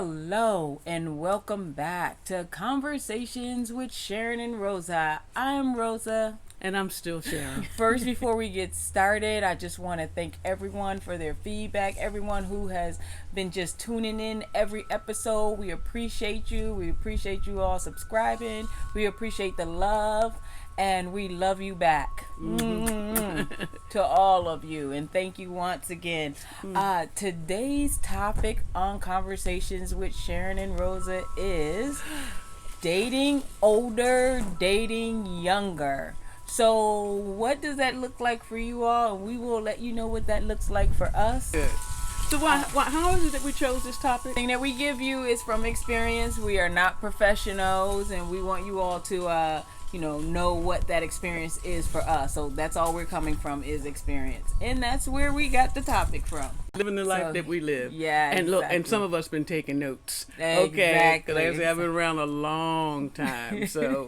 Hello and welcome back to Conversations with Sharyn and Rosa. I'm Rosa. And I'm still Sharyn. First, before we get started, I just want to thank everyone for their feedback, everyone who has been just tuning in every episode. We appreciate you. We appreciate you all subscribing. We appreciate the love. And we love you back to all of you. And thank you once again. Today's topic on Conversations with Sharyn and Rosa is dating older, dating younger. So what does that look like for you all? And we will let you know what that looks like for us. Good. So how is it that we chose this topic? The thing that we give you is from experience. We are not professionals, and we want you all to know what that experience is for us. So that's all we're coming from is experience. And that's where we got the topic from. Living the life that we live. Yeah, and exactly. Look, and some of us been taking notes. Exactly. Okay, because I've been around a long time. So,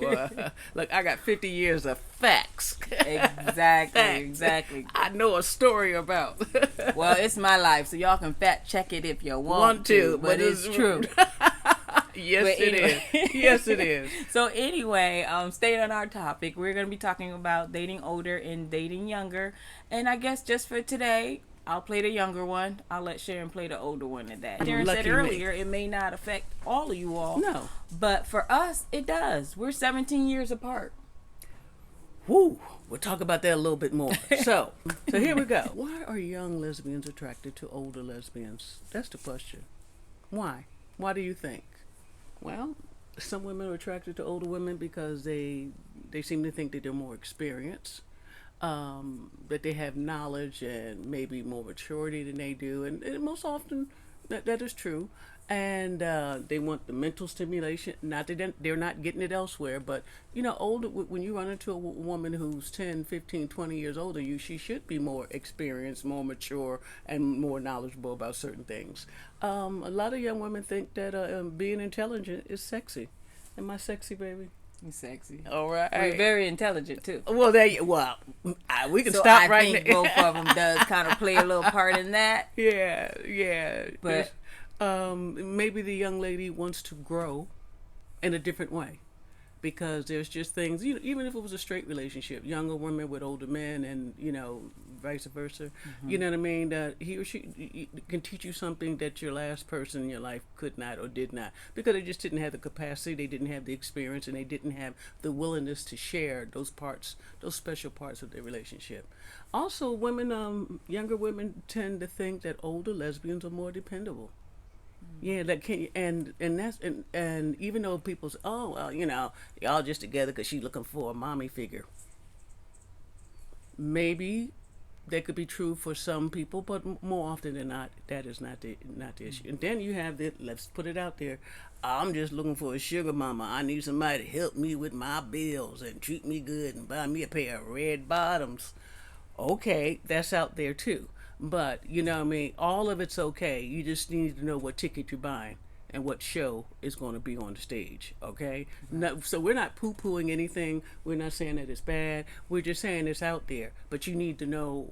look, I got 50 years of facts. Exactly. I know a story about. Well, it's my life, so y'all can fact check it if you want to, but it's true. Yes, it is. Yes, it is. So anyway, staying on our topic, we're going to be talking about dating older and dating younger. And I guess just for today, I'll play the younger one. I'll let Sharyn play the older one today. Sharyn said earlier, it may not affect all of you all. No. But for us, it does. We're 17 years apart. Woo! We'll talk about that a little bit more. So here we go. Why are young lesbians attracted to older lesbians? That's the question. Why? Why do you think? Well, some women are attracted to older women because they seem to think that they're more experienced, that they have knowledge and maybe more maturity than they do, and most often that is true. And they want the mental stimulation. Not that they're not getting it elsewhere, but older. When you run into a woman who's 10, 15, 20 years older, she should be more experienced, more mature, and more knowledgeable about certain things. A lot of young women think that being intelligent is sexy. Am I sexy, baby? You're sexy. All right. You're very intelligent too. Well, we can stop right now. I think both of them does kind of play a little part in that. Yeah. But maybe the young lady wants to grow in a different way, because there's just things, even if it was a straight relationship, younger women with older men, and vice versa. You know what I mean? That he or she can teach you something that your last person in your life could not or did not, because they just didn't have the capacity, they didn't have the experience, and they didn't have the willingness to share those parts, those special parts of their relationship. Also, younger women tend to think that older lesbians are more dependable. Yeah, that can and even though people say, oh well, y'all just together because she's looking for a mommy figure. Maybe that could be true for some people, but more often than not, that is not the issue. And then you have let's put it out there. I'm just looking for a sugar mama. I need somebody to help me with my bills and treat me good and buy me a pair of red bottoms. Okay, that's out there too. But, all of it's okay. You just need to know what ticket you're buying and what show is going to be on the stage, okay? No, so we're not poo-pooing anything. We're not saying that it's bad. We're just saying it's out there. But you need to know,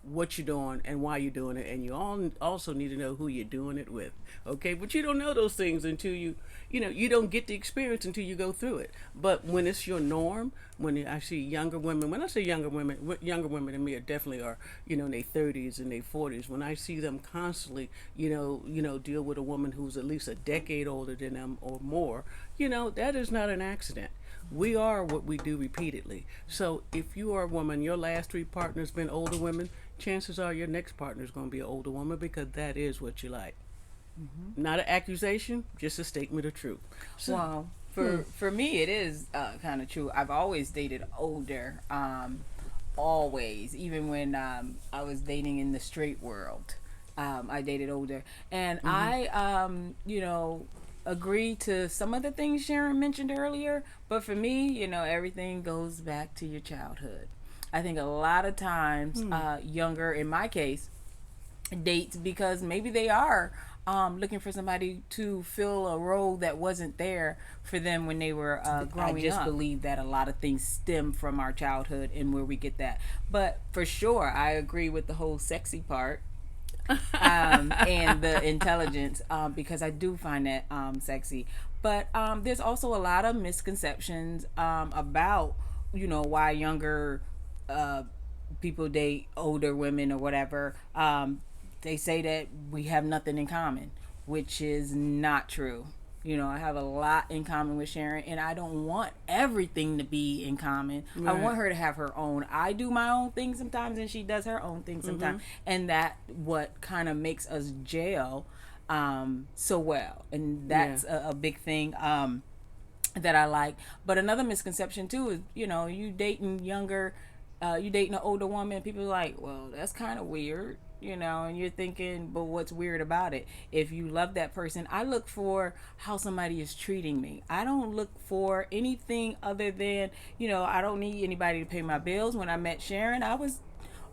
what you're doing and why you're doing it. And you also need to know who you're doing it with, okay? But you don't know those things until you don't get the experience until you go through it. But when it's your norm, when I see younger women, when I say younger women than me definitely are, in their 30s and their 40s. When I see them constantly, deal with a woman who's at least a decade older than them or more, that is not an accident. We are what we do repeatedly. So if you are a woman, your last 3 partners been older women, chances are your next partner is going to be an older woman, because that is what you like. Mm-hmm. Not an accusation, just a statement of truth. So, wow. For me, it is kind of true. I've always dated older, always. Even when I was dating in the straight world, I dated older. And I, agree to some of the things Sharyn mentioned earlier. But for me, everything goes back to your childhood. I think a lot of times younger, in my case, dates because maybe they are looking for somebody to fill a role that wasn't there for them when they were growing up. I just believe that a lot of things stem from our childhood and where we get that. But for sure, I agree with the whole sexy part. and the intelligence, because I do find that sexy. But there's also a lot of misconceptions about, why younger uh, people date older women or whatever. They say that we have nothing in common, which is not true. I have a lot in common with Sharyn, and I don't want everything to be in common. Right. I want her to have her own. I do my own thing sometimes, and she does her own thing sometimes. And that what kind of makes us gel so well. And that's a big thing that I like. But another misconception, too, is, you dating you dating an older woman, people are like, well, that's kind of weird. And you're thinking, but what's weird about it? If you love that person, I look for how somebody is treating me. I don't look for anything other than, I don't need anybody to pay my bills. When I met Sharyn, I was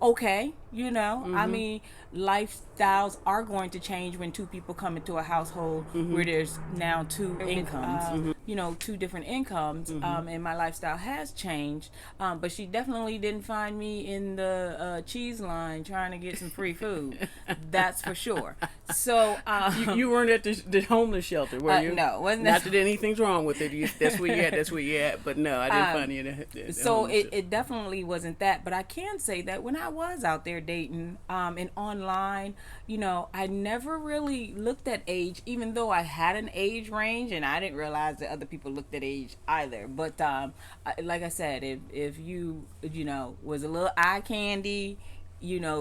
okay. I mean, lifestyles are going to change when two people come into a household where there's now two incomes, two different incomes, and my lifestyle has changed. But she definitely didn't find me in the cheese line trying to get some free food. That's for sure. So you weren't at the homeless shelter, were you? No, wasn't not that anything's wrong with it. That's where you at. That's where you at. But no, I didn't find you in the so it definitely wasn't that. But I can say that when I was out there dating and online, I never really looked at age, even though I had an age range, and I didn't realize that other people looked at age either. But like I said, if you was a little eye candy,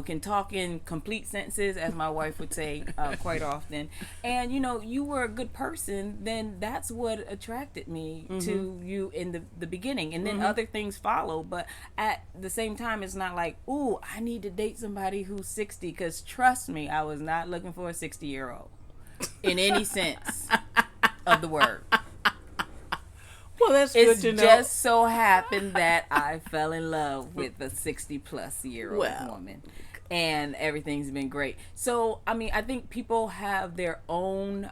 can talk in complete sentences, as my wife would say quite often, and you were a good person, then that's what attracted me to you in the beginning, and then other things follow. But at the same time, it's not like, ooh, I need to date somebody who's 60, because trust me, I was not looking for a 60-year-old in any sense of the word. Well, that's good to know. It just so happened that I fell in love with a 60-plus-year-old woman, and everything's been great. So, I mean, I think people have their own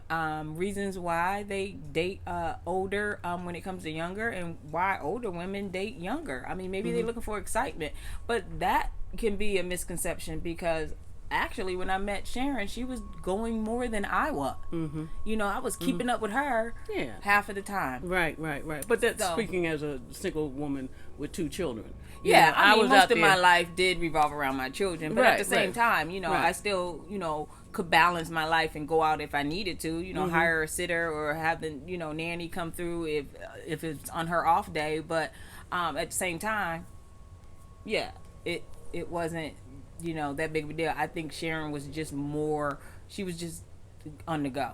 reasons why they date older when it comes to younger, and why older women date younger. I mean, maybe they're looking for excitement, but that can be a misconception, because actually, when I met Sharyn, she was going more than I was. I was keeping up with her half of the time. Right. But that's speaking as a single woman with 2 children. I mean, most of my life did revolve around my children. But at the same time, I still, could balance my life and go out if I needed to, hire a sitter or have the, nanny come through if it's on her off day. But at the same time, it wasn't, that big of a deal. I think Sharyn was just more, she was just on the go.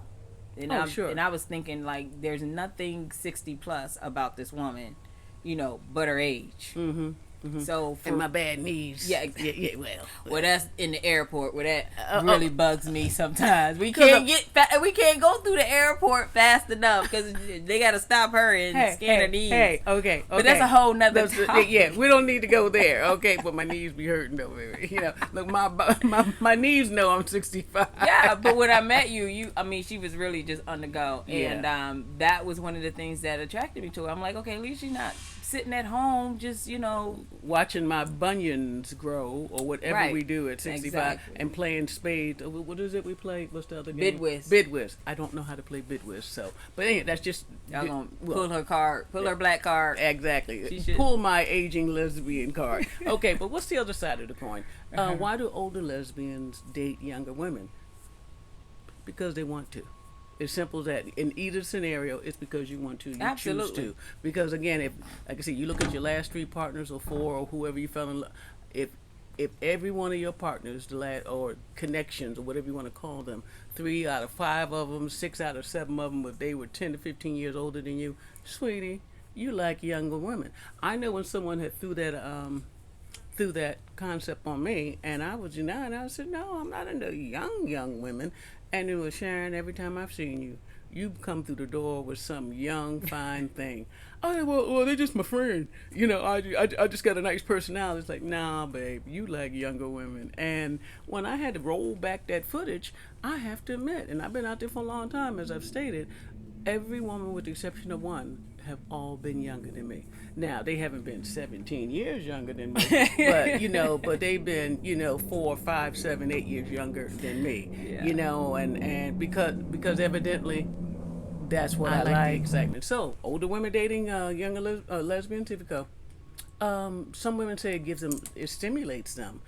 And And I was thinking, like, there's nothing 60 plus about this woman, but her age. So and my bad knees. Well, that's in the airport where that really bugs me sometimes. We can't go through the airport fast enough, because they got to stop her and scan her knees. Okay. But that's a whole nother topic. We don't need to go there. Okay, but my knees be hurting though, baby. Look, my knees know I'm 65. Yeah, but when I met you, I mean, she was really just on the go, and that was one of the things that attracted me to her. I'm like, okay, at least she's not sitting at home just watching my bunions grow, or whatever we do at 65, and playing spades. What is it we play? What's the other game? Bid-whist. I don't know how to play bid-whist, so, but anyway, that's just, y'all gonna pull her card, her black card. Exactly. Pull my aging lesbian card. Okay, but what's the other side of the coin? Why do older lesbians date younger women? Because they want to. As simple as that. In either scenario, it's because you want to. You choose to. Because again, if, like I said, you look at your last 3 partners or 4 or whoever you fell in love, if every one of your partners, or connections or whatever you want to call them, 3 out of 5 of them, 6 out of 7 of them, if they were 10 to 15 years older than you, sweetie, you like younger women. I know when someone had threw that concept on me, and I was denying. I said, no, I'm not into young women. And it was, Sharyn, every time I've seen you, you come through the door with some young, fine thing. Oh, well, they're just my friend. I just got a nice personality. It's like, nah, babe, you like younger women. And when I had to roll back that footage, I have to admit, and I've been out there for a long time, as I've stated, every woman with the exception of one have all been younger than me. Now they haven't been 17 years younger than me, but but they've been 4, 5, 7, 8 years younger than me. Yeah. And because evidently that's what I I like the like. excitement. So older women dating younger lesbians, here we go. Some women say it stimulates them.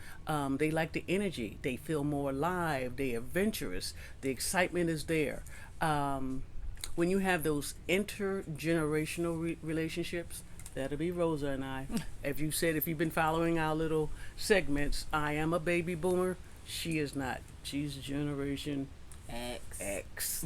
They like the energy. They feel more alive. They're adventurous. The excitement is there. When you have those intergenerational relationships, that'll be Rosa and I. If you've been following our little segments, I am a baby boomer. She is not. She's Generation X.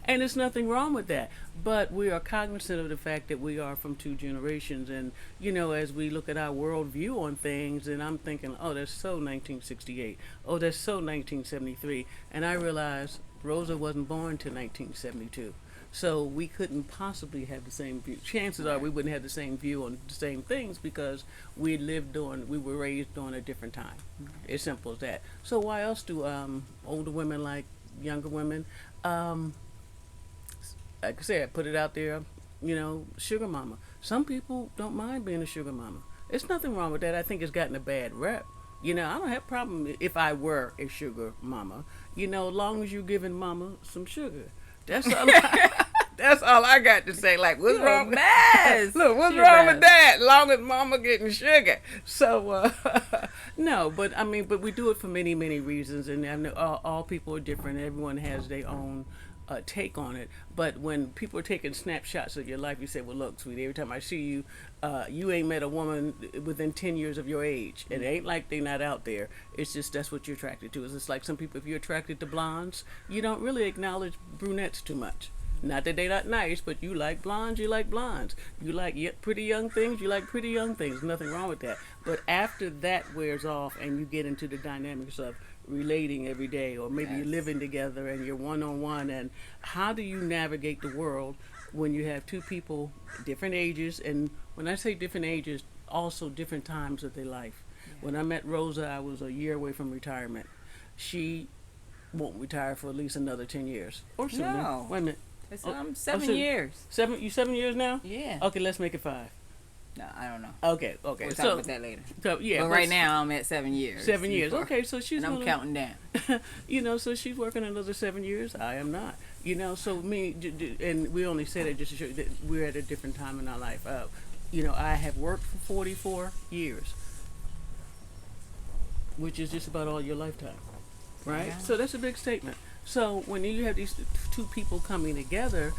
And there's nothing wrong with that. But we are cognizant of the fact that we are from two generations. And, as we look at our worldview on things, and I'm thinking, oh, that's so 1968. Oh, that's so 1973. And I realize Rosa wasn't born till 1972. So we couldn't possibly have the same view. Chances are we wouldn't have the same view on the same things because we were raised during a different time. As simple as that. So why else do older women like younger women? Like I said, put it out there, sugar mama. Some people don't mind being a sugar mama. There's nothing wrong with that. I think it's gotten a bad rep. I don't have a problem if I were a sugar mama. As long as you're giving mama some sugar. That's all. That's all I got to say. Like, what's wrong? Mess. Look, what's Sugar wrong mess. with that? Long as mama getting sugar. So, no, but we do it for many, many reasons, and I know all people are different. Everyone has their own take on it. But when people are taking snapshots of your life, you say, well, look, sweetie, every time I see you, you ain't met a woman within 10 years of your age. It ain't like they're not out there. It's just that's what you're attracted to. It's just like some people, if you're attracted to blondes, you don't really acknowledge brunettes too much. Not that they're not nice, but you like blondes, you like blondes. You like pretty young things, you like pretty young things. Nothing wrong with that. But after that wears off and you get into the dynamics of relating every day, or maybe you're living together and you're one-on-one, and how do you navigate the world when you have two people, different ages, and when I say different ages, also different times of their life. When I met Rosa, I was a year away from retirement. She won't retire for at least another 10 years. Or sooner. No. Wait a minute. It's 7 years. 7 years now? Yeah. Okay, let's make it 5. No, I don't know. Okay. We'll talk So, about that later. so yeah. But right now I'm at 7 years. 7 years. Okay, so she's and I'm counting down. So she's working another 7 years. I am not. So me, and we only say that just to show you that we're at a different time in our life. I have worked for 44 years, which is just about all your lifetime, right? Yeah. So that's a big statement. So when you have these two people coming together,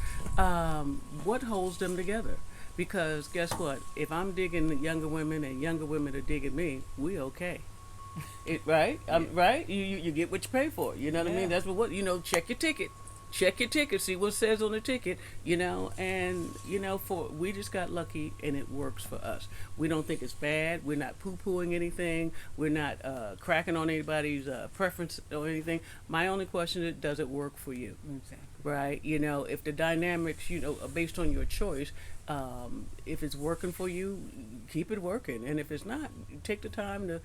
what holds them together? Because guess what? If I'm digging the younger women and younger women are digging me, we okay. Right? Right? You get what you pay for. You know what I mean? That's what check your ticket. Check your ticket, see what it says on the ticket, and we just got lucky and it works for us. We don't think it's bad. We're not poo-pooing anything. We're not cracking on anybody's preference or anything. My only question is, does it work for you? Exactly. Right? If the dynamics, are based on your choice, if it's working for you, keep it working. And if it's not, take the time to,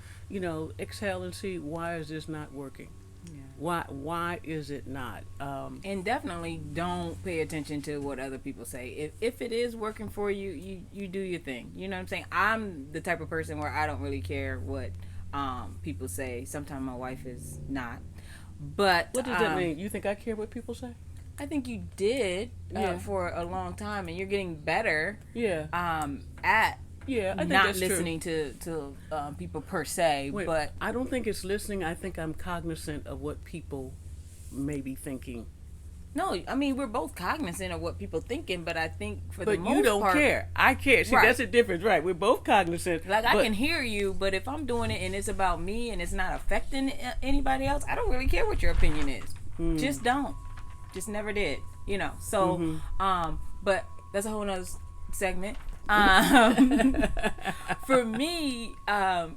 exhale and see, why is this not working? Yeah. Why is it not? And definitely don't pay attention to what other people say. If it is working for you, you do your thing. You know what I'm saying? I'm the type of person where I don't really care what people say. Sometimes my wife is not. But what does that mean? You think I care what people say? I think you did for a long time, and you're getting better. Yeah. At I think not that's listening to people per se, but I don't think it's listening. I think I'm cognizant of what people may be thinking. No, I mean, we're both cognizant of what people thinking, but I think for the most part... But you don't care. I care. See, that's the difference, right? We're both cognizant. Like, I can hear you, but if I'm doing it and it's about me and it's not affecting anybody else, I don't really care what your opinion is. Just don't. Just never did. So, but that's a whole nother segment. For me, I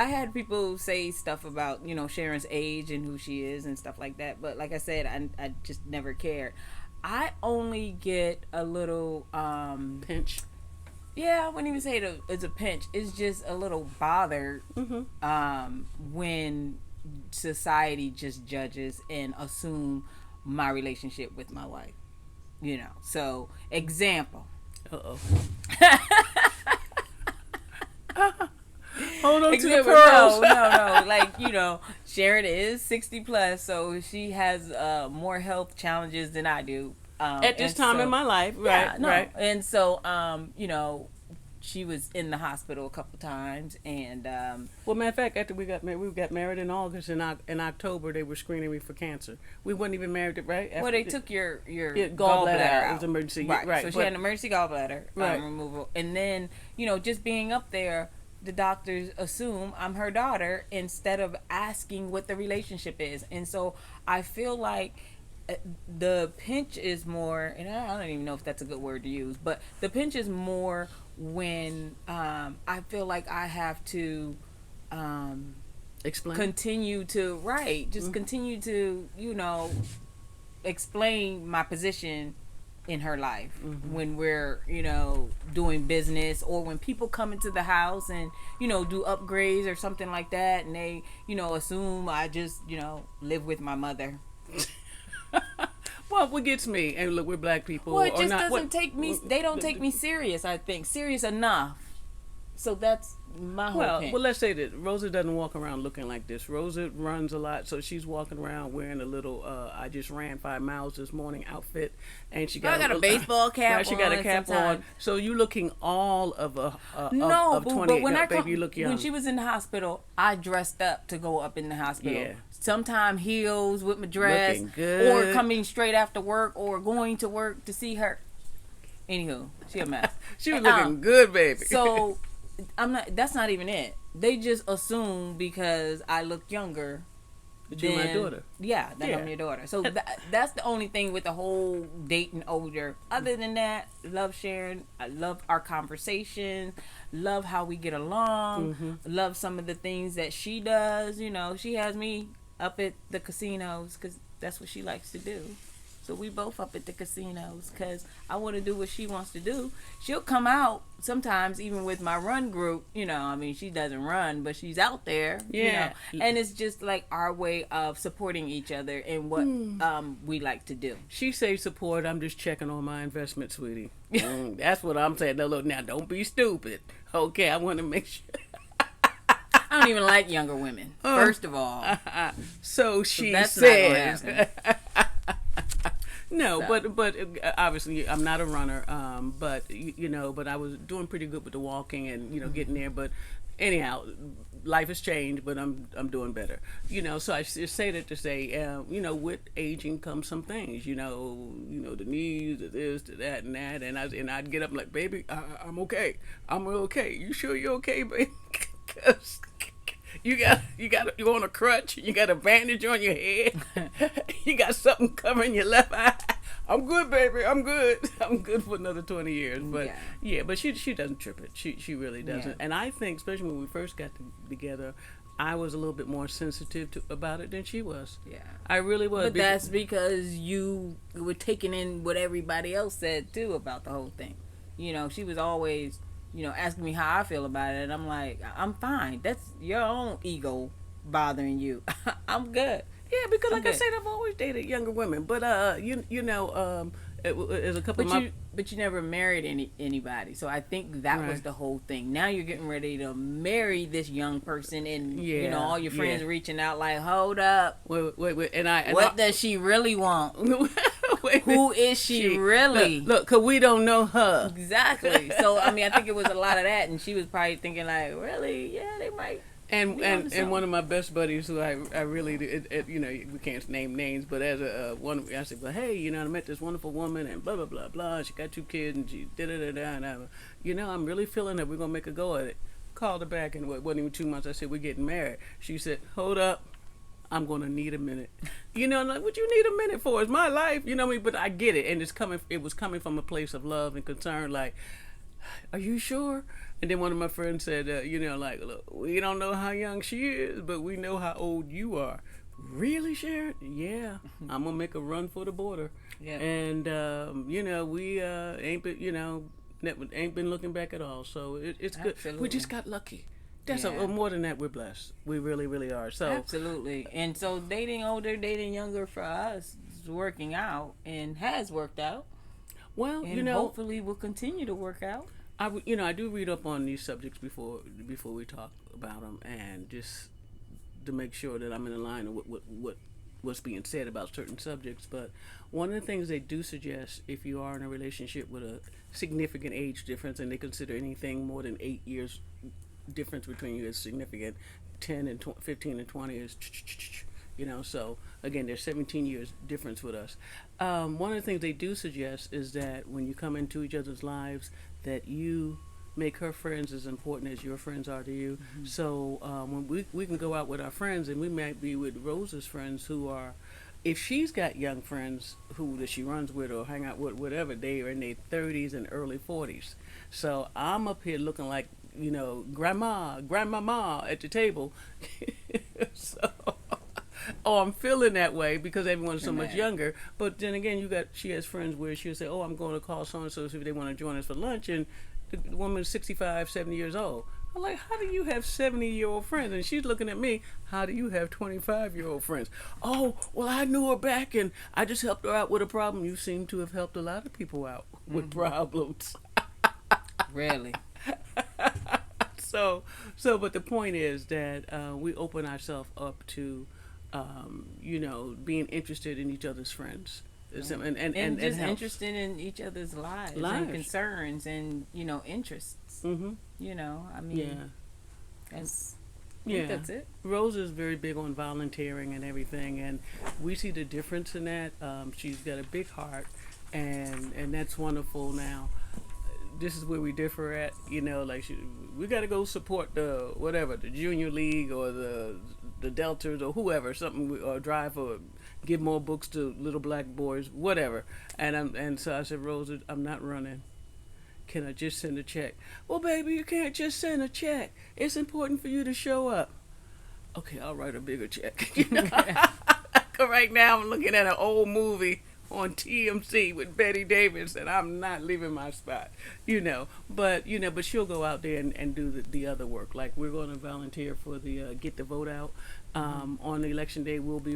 had people say stuff about, Sharon's age and who she is and stuff like that. But like I said, I just never cared. I only get a little pinch. Yeah, I wouldn't even say it's a pinch. It's just a little bothered when society just judges and assume my relationship with my wife. So example. Uh-oh. Hold on to the pearls. pearls. No. Like, Sharyn is 60 plus, so she has more health challenges than I do. At this time in my life, right? Yeah, no. Right. And so, she was in the hospital a couple times, and Well, matter of fact, after we got married in August, in October they were screening me for cancer. We weren't even married, right? well, they took your gallbladder out. It was emergency, right? So she had an emergency gallbladder Right. removal, and then just being up there, the doctors assume I'm her daughter instead of asking what the relationship is, and so I feel like the pinch is more, and I don't even know if that's a good word to use, but the pinch is more when I feel like I have to Explain. continue to continue to explain my position in her life when we're doing business, or when people come into the house and do upgrades or something like that, and they assume I just live with my mother. Well, what gets me, and look, we're black people. Well, it just not, doesn't take me. They don't take me serious. I think serious enough. So that's my whole thing. Well, let's say that Rosa doesn't walk around looking like this. Rosa runs a lot, so she's walking around wearing a little I just ran 5 miles this morning outfit, and she got a baseball cap. Right, she got a cap on. So you looking all of a of 28. But when baby, you look young. When she was in the hospital, I dressed up to go up in the hospital. Yeah. Sometimes heels with my dress, Looking good. or coming straight after work, or going to work to see her. Anywho, she a mess. She was looking good, baby. So I'm not. That's not even it. They just assume because I look younger. But you're my daughter. Yeah, that I'm your daughter. So that's the only thing with the whole dating older. Other than that, love Sharyn. I love our conversations. Love how we get along. Love some of the things that she does. She has me up at the casinos because that's what she likes to do. So we both up at the casinos because I want to do what she wants to do. She'll come out sometimes, even with my run group. She doesn't run, but she's out there. Yeah. And it's just like our way of supporting each other in what we like to do. She says support. I'm just checking on my investment, sweetie. That's what I'm saying. Now, don't be stupid. Okay, I want to make sure. I don't even like younger women, first of all. So she that's says. Not gonna happen. No, but obviously I'm not a runner. But but I was doing pretty good with the walking and getting there. But anyhow, life has changed, but I'm doing better. So I just say that to say, with aging comes some things. The knees, the this, the that, and that, and I'd get up like, baby, I'm okay. I'm okay. You sure you're okay, baby? 'Cause you're on a crutch. You got a bandage on your head. You got something covering your left eye. I'm good, baby. I'm good. I'm good for another 20 years. But but she doesn't trip it. She really doesn't. And I think, especially when we first got together, I was a little bit more sensitive about it than she was. Yeah, I really was. But that's because you were taking in what everybody else said too about the whole thing. She was always asking me how I feel about it, and I'm like, I'm fine. That's your own ego bothering you. I'm good. Yeah, because like I said, I've always dated younger women, but there's a couple. But you never married anybody, so I think that was the whole thing. Now you're getting ready to marry this young person, and all your friends reaching out like, hold up, wait, what does she really want? Who is she really? Look, cause we don't know her exactly. So I think it was a lot of that, and she was probably thinking like, really, yeah, they might. And one of my best buddies who I really we can't name names, but as I said, well, hey, I met this wonderful woman and blah blah blah blah. She got 2 kids and she da da da da. And I'm really feeling that we're gonna make a go at it. Called her back and it wasn't even 2 months. I said, we're getting married. She said, hold up, I'm gonna need a minute. Like, what you need a minute for? It's my life, what I mean? But I get it, and it was coming from a place of love and concern. Like, are you sure? And then one of my friends said, like, look, we don't know how young she is, but we know how old you are. Really, Sharyn? Yeah, I'm gonna make a run for the border. Yeah. And we ain't been looking back at all. So it's good. We just got lucky. That's more than that. We're blessed. We really, really are. So absolutely. And so dating older, dating younger for us working out and has worked out, Well, and hopefully will continue to work out. I do read up on these subjects before we talk about them, and just to make sure that I'm in line with what's being said about certain subjects. But one of the things they do suggest, if you are in a relationship with a significant age difference, and they consider anything more than 8 years difference between you as significant, 10 and 15 and 20 is, so again, there's 17 years difference with us. One of the things they do suggest is that when you come into each other's lives, that you make her friends as important as your friends are to you. Mm-hmm. So when we can go out with our friends, and we might be with Rosa's friends who are, if she's got young friends who that she runs with or hang out with, whatever, they are in their 30s and early 40s. So I'm up here looking like, grandmama at the table. So, I'm feeling that way because everyone's so much younger. But then again, she has friends where she'll say, I'm going to call so-and-so if they want to join us for lunch. And the woman's 65, 70 years old. I'm like, how do you have 70-year-old friends? And she's looking at me, how do you have 25-year-old friends? Oh, well, I knew her back and I just helped her out with a problem. You seem to have helped a lot of people out with problems. Really? But the point is that we open ourselves up to, being interested in each other's friends. And just interested in each other's lives and concerns and interests. Mm-hmm. That's it. Rose is very big on volunteering and everything, and we see the difference in that. She's got a big heart, and that's wonderful. Now, this is where we differ at. We got to go support the junior league or the Deltas or whoever, or drive or give more books to little black boys, whatever. And so I said, Rosa, I'm not running. Can I just send a check? Well, baby, you can't just send a check. It's important for you to show up. Okay, I'll write a bigger check. Right now I'm looking at an old movie on TMC with Betty Davis, and I'm not leaving my spot, But she'll go out there and do the other work. Like, we're going to volunteer for the Get the Vote Out. On the election day, we'll be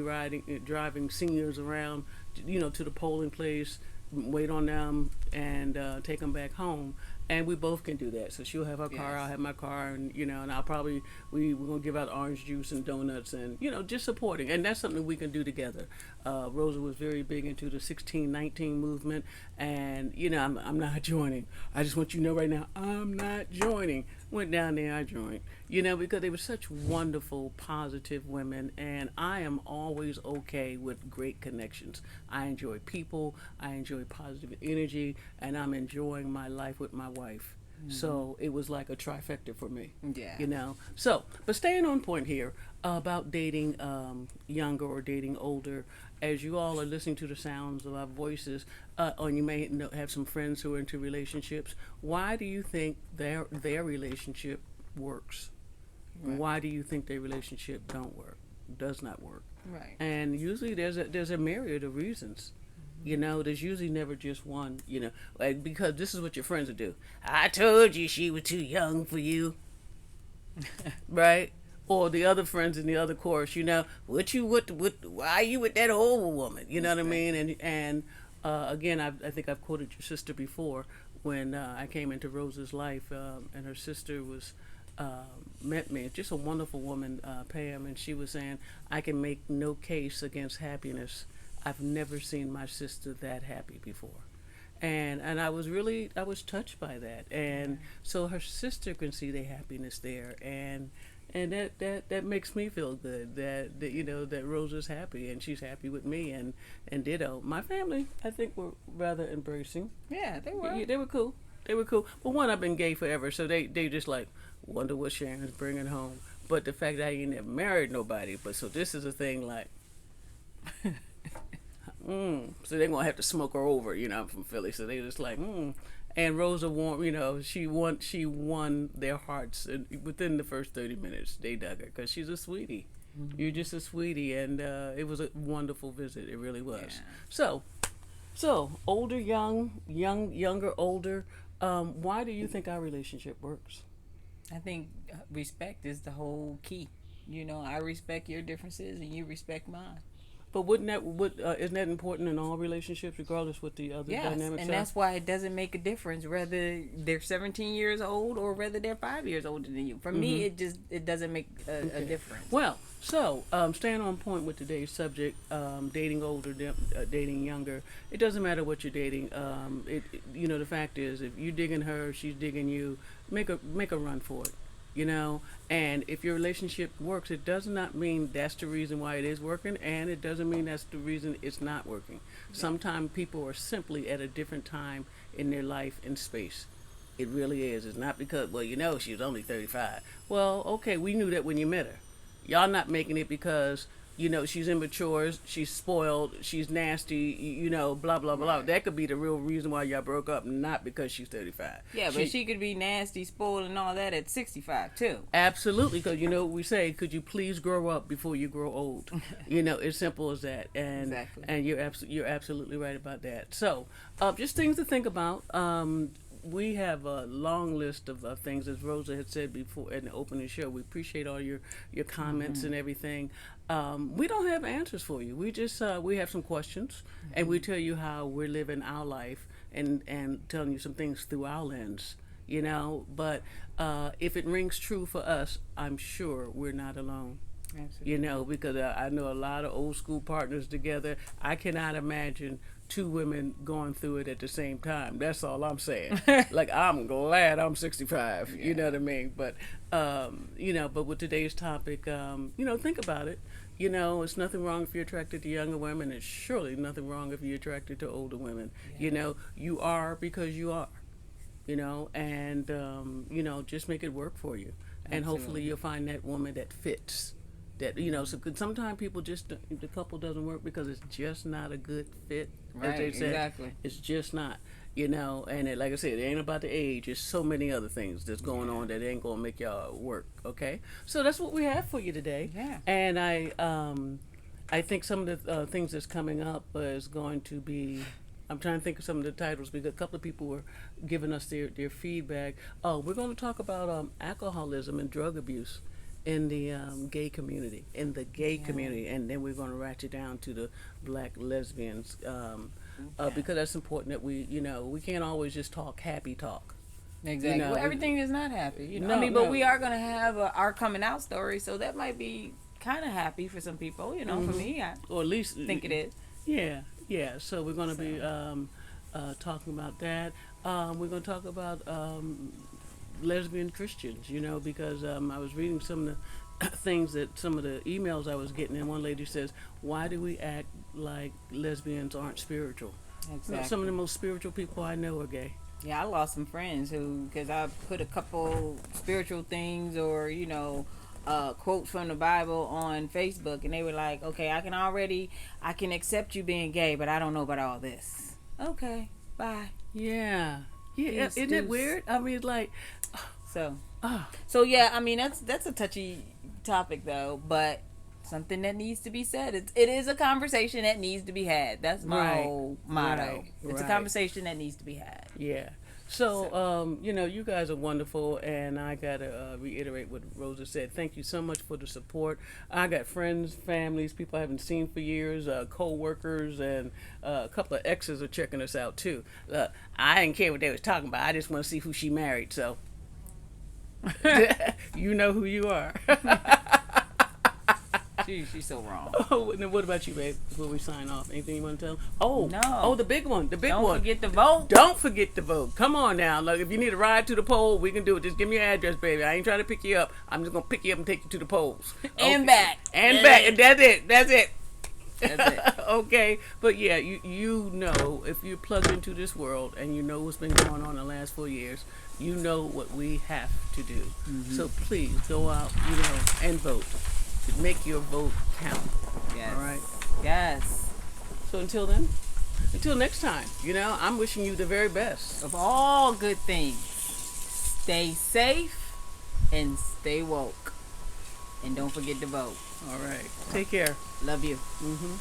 driving seniors around, to the polling place, wait on them, and take them back home. And we both can do that. So she'll have her car, I'll have my car, and and I'll probably we're gonna give out orange juice and donuts, and just supporting. And that's something we can do together. Rosa was very big into the 1619 movement, and I'm not joining. I just want you to know right now, I'm not joining. Went down there, I joined. Because they were such wonderful, positive women, and I am always okay with great connections. I enjoy people, I enjoy positive energy, and I'm enjoying my life with my wife. Mm-hmm. So it was like a trifecta for me. Yeah. So, but staying on point here about dating younger or dating older, as you all are listening to the sounds of our voices, or you may have some friends who are into relationships, why do you think their relationship works? Right. Why do you think their relationship does not work? Right. And usually there's a myriad of reasons. There's usually never just one, because this is what your friends will do. I told you she was too young for you. Right? Or the other friends in the other chorus, why are you with that old woman? You know what I mean? And again, I think I've quoted your sister before when I came into Rosa's life, and her sister met me. Just a wonderful woman, Pam, and she was saying, I can make no case against happiness. I've never seen my sister that happy before. And I was touched by that. And so her sister can see the happiness there, and that makes me feel good that Rosa's happy and she's happy with me, and ditto. My family, I think, were rather embracing. Yeah, they were. Yeah, they were cool. But one, I've been gay forever, so they just like wonder what Sharon's bringing home. But the fact that I ain't never married nobody, but so this is a thing like. So they're gonna have to smoke her over, I'm from Philly, so they just like, And Rosa won, she won their hearts, and within the first 30 minutes, they dug her because she's a sweetie. Mm-hmm. You're just a sweetie, and it was a wonderful visit. It really was. Yeah. So older, younger, older. Why do you think our relationship works? I think respect is the whole key. I respect your differences, and you respect mine. But isn't that important in all relationships, regardless what the other Yes, dynamics and are? that's why it doesn't make a difference whether they're 17 years old or whether they're 5 years older than you. For me, it doesn't make a difference. Well, so staying on point with today's subject, dating older, dating younger. It doesn't matter what you're dating. The fact is, if you're digging her, she's digging you. Make a run for it. And if your relationship works, it does not mean that's the reason why it is working, and it doesn't mean that's the reason it's not working. Yeah. Sometimes people are simply at a different time in their life and space. It really is. It's not because, she was only 35. Well, okay, we knew that when you met her. Y'all not making it because, she's immature, she's spoiled, she's nasty, blah, blah, blah. Right. That could be the real reason why y'all broke up, not because she's 35. Yeah, but she could be nasty, spoiled, and all that at 65, too. Absolutely, because what we say, could you please grow up before you grow old? It's simple as that. And, exactly. And you're absolutely right about that. So, just things to think about. We have a long list of things, as Rosa had said before in the opening show. We appreciate all your comments and everything. We don't have answers for you. We just we have some questions, and we tell you how we're living our life and telling you some things through our lens. But if it rings true for us, I'm sure we're not alone. Absolutely. Because I know a lot of old school partners together. I cannot imagine two women going through it at the same time. That's all I'm saying. Like, I'm glad I'm 65. Yeah. You know what I mean? But but with today's topic, think about it. It's nothing wrong if you're attracted to younger women. It's surely nothing wrong if you're attracted to older women. Yeah. You are because you are. And just make it work for you. Absolutely. And hopefully you'll find that woman that fits. That so sometimes people the couple doesn't work because it's just not a good fit. Right, as they said. Exactly. It's just not, and like I said, it ain't about the age. There's so many other things that's going on that ain't gonna make y'all work. Okay, so that's what we have for you today. Yeah. And I think some of the things that's coming up is going to be. I'm trying to think of some of the titles because a couple of people were giving us their feedback. Oh, we're going to talk about alcoholism and drug abuse in the gay community, community, and then we're going to ratchet down to the black lesbians because that's important that we can't always just talk happy talk. Exactly. Well, everything is not happy, but we are going to have our coming out story, so that might be kind of happy for some people, For me, or at least think it is. Yeah. So we're going to be talking about that. We're going to talk about lesbian Christians, because I was reading some of the things that some of the emails I was getting, and one lady says, why do we act like lesbians aren't spiritual? Exactly. Some of the most spiritual people I know are gay. Yeah, I lost some friends because I put a couple spiritual things or, quotes from the Bible on Facebook, and they were like, okay, I can accept you being gay, but I don't know about all this. Okay, bye. Yeah, isn't it weird? I mean, it's like... So yeah, I mean that's a touchy topic though, but something that needs to be said. It is a conversation that needs to be had. That's my whole motto. It's a conversation that needs to be had. Yeah. So you guys are wonderful, and I gotta reiterate what Rosa said. Thank you so much for the support. I got friends, families, people I haven't seen for years, co-workers, and a couple of exes are checking us out too. I didn't care what they was talking about. I just want to see who she married. So. You know who you are. She's so wrong. Oh, and then what about you, babe? Before we sign off, anything you want to tell them? Oh, no. Oh, the big one. Don't forget to vote. Don't forget to vote. Come on now. Look, if you need a ride to the poll, we can do it. Just give me your address, baby. I ain't trying to pick you up. I'm just gonna pick you up and take you to the polls. Okay. And back. And back. And that's it. That's it. Okay, but yeah, you know, if you're plugged into this world and you know what's been going on the last 4 years, you know what we have to do. Mm-hmm. So please go out, and vote. Make your vote count. Yes. All right. Yes. So until next time, I'm wishing you the very best of all good things. Stay safe and stay woke, and don't forget to vote. All right. Take care. Love you. Mm-hmm.